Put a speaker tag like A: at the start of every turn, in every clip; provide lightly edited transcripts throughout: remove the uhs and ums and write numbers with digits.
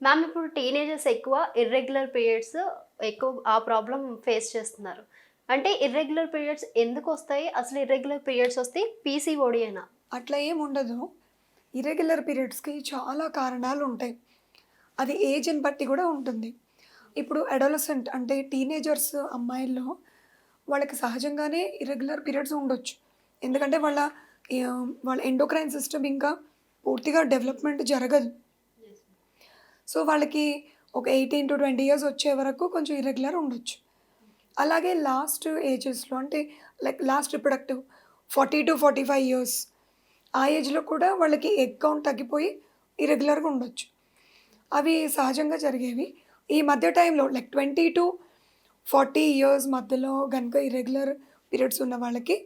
A: Ma'am ఇప్పుడు teenagers ఎక్కువ irregular periods ఎక్కువ ఆ ప్రాబ్లమ్ ఫేస్ చేస్తున్నారు. అంటే ఇర్రెగ్యులర్ పీరియడ్స్ ఎందుకు వస్తాయి? అసలు ఇర్రెగ్యులర్ పీరియడ్స్ వస్తే పీసీఓడి అయినా?
B: అట్లా ఏమి ఉండదు. ఇర్రెగ్యులర్ పీరియడ్స్‌కి చాలా కారణాలు ఉంటాయి. అది ఏజ్‌ని బట్టి కూడా ఉంటుంది. ఇప్పుడు అడాలసెంట్ అంటే టీనేజర్స్ అమ్మాయిల్లో వాళ్ళకి సహజంగానే ఇర్రెగ్యులర్ పీరియడ్స్ ఉండొచ్చు. ఎందుకంటే వాళ్ళ ఎండోక్రైన్ సిస్టమ్ ఇంకా పూర్తిగా డెవలప్‌మెంట్ జరగదు. సో, వాళ్ళకి ఒక 18-20 ఇయర్స్ వచ్చే వరకు కొంచెం ఇర్రెగ్యులర్ ఉండొచ్చు. అలాగే లాస్ట్ ఏజెస్‌లో అంటే లాస్ట్ రిప్రొడక్టివ్ 40-45 ఇయర్స్ ఆ ఏజ్‌లో కూడా వాళ్ళకి ఎగ్ కౌంట్ తగ్గిపోయి ఇర్రెగ్యులర్‌గా ఉండొచ్చు. అవి సహజంగా జరిగేవి. ఈ మధ్య టైంలో 20-40 ఇయర్స్ మధ్యలో గనుక ఇర్రెగ్యులర్ పీరియడ్స్ ఉన్న వాళ్ళకి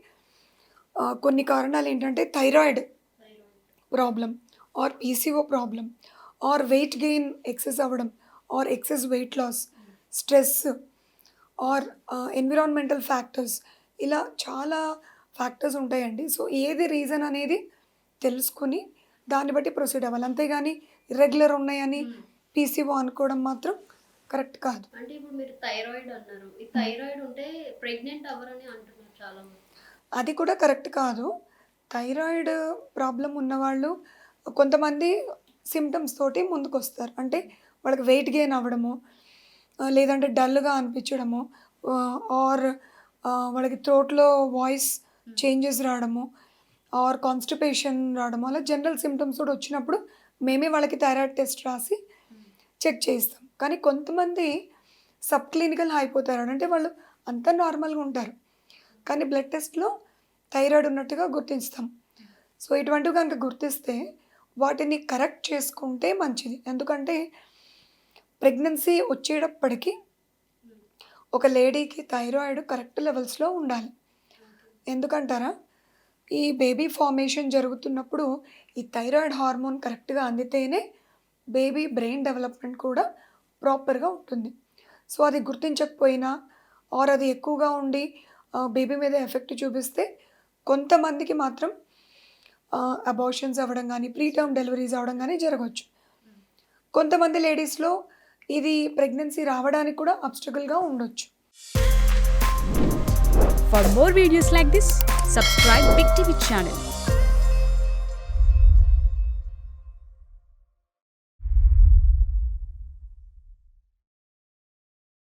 B: కొన్ని కారణాలేంటంటే thyroid problem or PCO problem or weight gain excess అవ్వడం or excess weight loss, stress or environmental factors ఇలా చాలా ఫ్యాక్టర్స్ ఉంటాయండి. సో, ఏది రీజన్ అనేది తెలుసుకొని దాన్ని బట్టి ప్రొసీడ్ అవ్వాలి. అంతేగాని ఇర్రెగ్యులర్ ఉన్నాయని పీసీఓ అనుకోవడం మాత్రం కరెక్ట్ కాదు.
A: అంటే ఇప్పుడు మీరు థైరాయిడ్ అన్నారు. ఈ థైరాయిడ్ ఉంటే ప్రెగ్నెంట్ అవ్వరని అంటున్నారు చాలామంది.
B: అది కూడా కరెక్ట్ కాదు. థైరాయిడ్ ప్రాబ్లమ్ ఉన్నవాళ్ళు కొంతమంది సిమ్టమ్స్ తోటి ముందుకొస్తారు. అంటే వాళ్ళకి వెయిట్ గెయిన్ అవ్వడము, లేదంటే డల్‌గా అనిపించడము, ఆర్ వాళ్ళకి థ్రోట్‌లో వాయిస్ చేంజెస్ రావడము, ఆర్ కాన్‌స్టిపేషన్ రావడము అలా జనరల్ సిమ్టమ్స్ కూడా వచ్చినప్పుడు మేమే వాళ్ళకి థైరాయిడ్ టెస్ట్ రాసి చెక్ చేయిస్తాం. కానీ కొంతమంది సబ్ క్లినికల్ హైపోథైరాయిడ్ అంటే వాళ్ళు అంతా నార్మల్‌గా ఉంటారు. కానీ బ్లడ్ టెస్ట్‌లో థైరాయిడ్ ఉన్నట్టుగా గుర్తిస్తాం. సో, ఇటువంటివి కనుక గుర్తిస్తే వాటిని కరెక్ట్ చేసుకుంటే మంచిది. ఎందుకంటే ప్రెగ్నెన్సీ వచ్చేటప్పటికి ఒక లేడీకి థైరాయిడ్ కరెక్ట్ లెవెల్స్‌లో ఉండాలి. ఎందుకంటారా? ఈ బేబీ ఫార్మేషన్ జరుగుతున్నప్పుడు ఈ థైరాయిడ్ హార్మోన్ కరెక్ట్‌గా అందితేనే బేబీ బ్రెయిన్ డెవలప్‌మెంట్ కూడా ప్రాపర్‌గా ఉంటుంది. సో, అది గుర్తించకపోయినా ఆర్ అది ఎక్కువగా ఉండి బేబీ మీద ఎఫెక్ట్ చూపిస్తే కొంతమందికి మాత్రం అబార్షన్స్ అవ్వడం గానీ, ప్రీటర్మ్ డెలివరీస్ అవ్వడం గానీ జరగొచ్చు. కొంతమంది లేడీస్‌లో ఇది ప్రెగ్నెన్సీ రావడానికి కూడా అబ్స్టకల్‌గా ఉండొచ్చు.
C: For more videos like this, subscribe Big TV channel.